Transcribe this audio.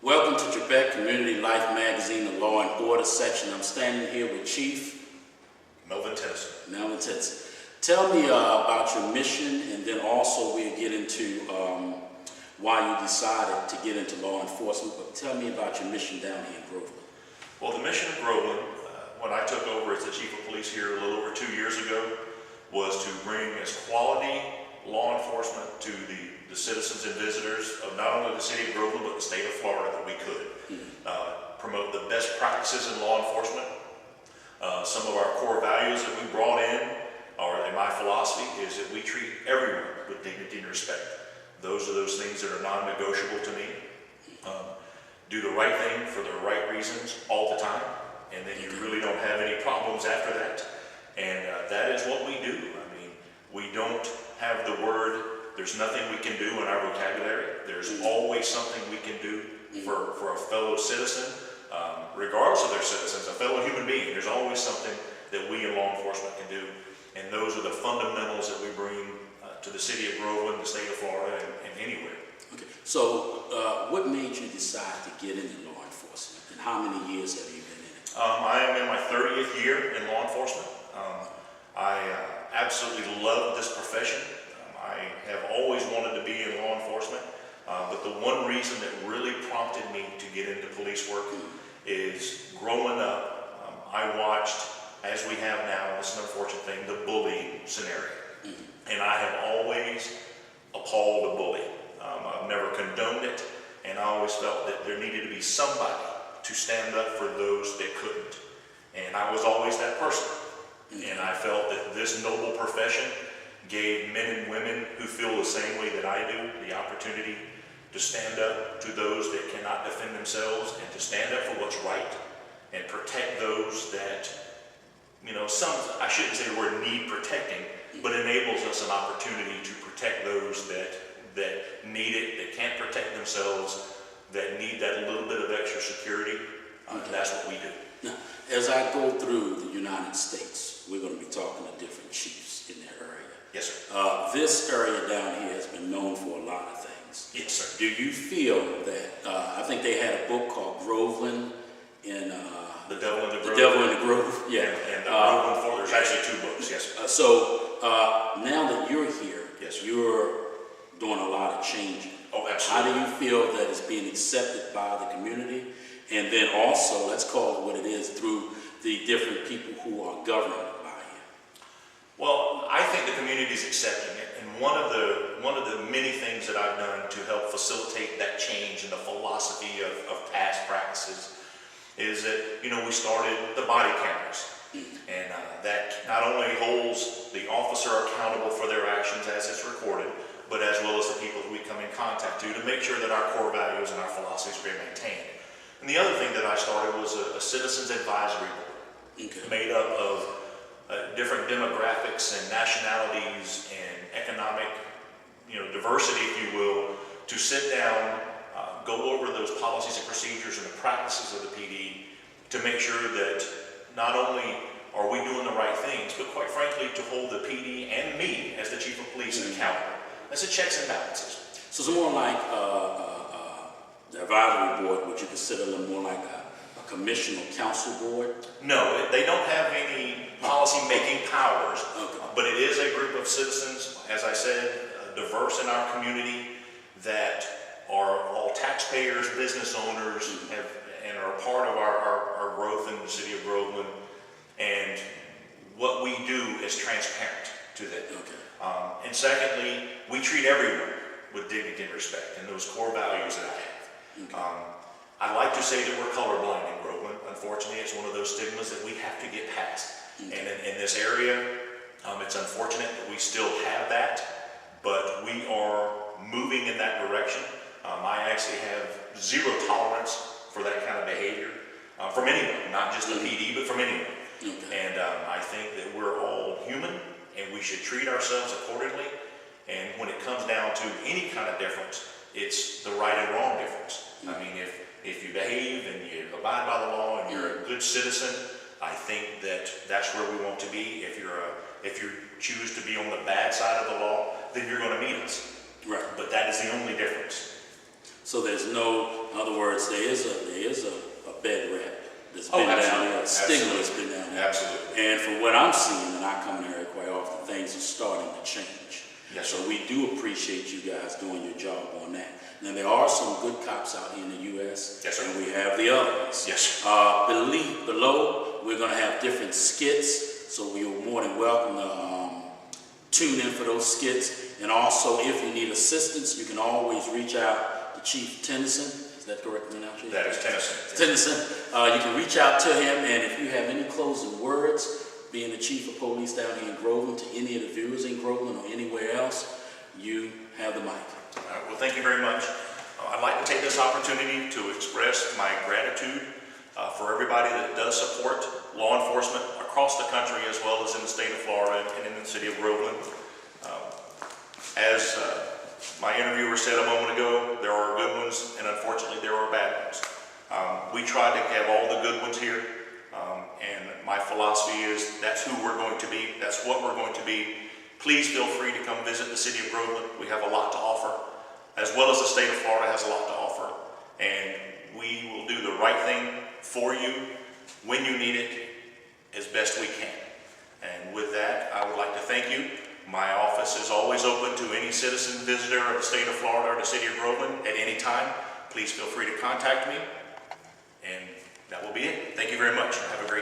Welcome to JAPEC Community Life Magazine, the Law and Order section. I'm standing here with Chief Melvin Tennyson. Tell me about your mission, and then also we'll get into why you decided to get into law enforcement. But tell me about your mission down here in Groveland. Well, the mission of Groveland, when I took over as the Chief of Police here a little over 2 years ago, was to bring as quality law enforcement to the citizens and visitors of not only the city of Groveland, but the state of Florida that we could. Promote the best practices in law enforcement. Some of our core values that we brought in, or in my philosophy, is that we treat everyone with dignity and respect. Those are those things that are non-negotiable to me. Do the right thing for the right reasons all the time, and then you really don't have any problems after that. And that is what we do. I mean, we don't have the word, there's nothing we can do in our vocabulary. There's always something we can do for a fellow citizen, regardless of their citizens, a fellow human being. There's always something that we in law enforcement can do. And those are the fundamentals that we bring to the city of Groveland, the state of Florida, and anywhere. Okay. So what made you decide to get into law enforcement, and how many years have you been in it? I am in my 30th year in law enforcement. I absolutely love this profession. I have always wanted to be in law enforcement, but the one reason that really prompted me to get into police work is growing up, I watched, as we have now, it's an unfortunate thing, the bullying scenario. And I have always appalled a bully. I've never condoned it, and I always felt that there needed to be somebody to stand up for those that couldn't. And I was always that person. And I felt that this noble profession gave men and women who feel the same way that I do the opportunity to stand up to those that cannot defend themselves, and to stand up for what's right and protect those that, you know, I shouldn't say the word need protecting, but enables us an opportunity to protect those that need it, that can't protect themselves, that need that little bit of extra security. That's what we do. Now, as I go through the United States, we're going to be talking to different chiefs in that area. Yes, sir. This area down here has been known for a lot of things. Yes, sir. Do you feel that, I think they had a book called Groveland in... The Devil in the Grove. The Devil in the Grove, yeah. And Groveland, there's actually 2 books, yes, sir. So now that you're here, yes, sir, you're doing a lot of changing. Oh, absolutely. How do you feel that it's being accepted by the community? And then also, let's call it what it is, through the different people who are governed by you. Well, I think the community is accepting it, and one of the many things that I've done to help facilitate that change in the philosophy of past practices is that, you know, we started the body cameras, and that not only holds the officer accountable for their actions as it's recorded, but as well as the people who we come in contact to make sure that our core values and our philosophies are being maintained. And the other thing that I started was a citizens advisory board, made up of different demographics and nationalities and economic, you know, diversity, if you will, to sit down, go over those policies and procedures and the practices of the PD to make sure that not only are we doing the right things, but quite frankly, to hold the PD and me as the Chief of Police accountable. That's a checks and balances. So it's more like the advisory board. Would you consider them more like a commission or council board? No, they don't have any policy-making powers, but it is a group of citizens, as I said, diverse in our community, that are all taxpayers, business owners, and are a part of our growth in the city of Groveland. And what we do is transparent to them. And secondly, we treat everyone with dignity and respect, and those core values that I have. I like to say that we're colorblind in Groveland. Unfortunately, it's one of those stigmas that we have to get past. And in this area, it's unfortunate that we still have that, but we are moving in that direction. I actually have zero tolerance for that kind of behavior from anyone, not just the PD, but from anyone. And I think that we're all human, and we should treat ourselves accordingly. And when it comes down to any kind of difference, it's the right and wrong difference. I mean, if you behave and you abide by the law and you're a good citizen, I think that that's where we want to be. If you choose to be on the bad side of the law, then you're going to meet us. Right. But that is the only difference. So there's no, in other words, words, there is a bad rep that's Oh, been down absolutely. there, a stigma that's Absolutely. been down there. Absolutely. And from what I'm seeing, and I come in here quite often, things are starting to change. Yes, So sir. we do appreciate you guys doing your job on that. Now, there are some good cops out here in the U.S. Yes, sir. And we have the other ones. Yes. Below, we're going to have different skits, so you're more than welcome to tune in for those skits. And also, if you need assistance, you can always reach out to Chief Tennyson. Is that correct pronunciation? That is Tennyson. Tennyson. You can reach out to him, and if you have any closing words, being the chief of police down here in Groveland, to any of the viewers in Groveland or anywhere else, you have the mic. All right, well, thank you very much. I'd like to take this opportunity to express my gratitude for everybody that does support law enforcement across the country as well as in the state of Florida and in the city of Groveland. As my interviewer said a moment ago, there are good ones and unfortunately there are bad ones. We try to have all the good ones here, and my philosophy is that's who we're going to be, that's what we're going to be. Please feel free to come visit the city of Groveland. We have a lot to offer, as well as the state of Florida has a lot to offer, and we will do the right thing for you when you need it as best we can. And with that, I would like to thank you. My office is always open to any citizen visitor of the state of Florida or the city of Groveland at any time. Please feel free to contact me, and that will be it. Thank you very much. Have a great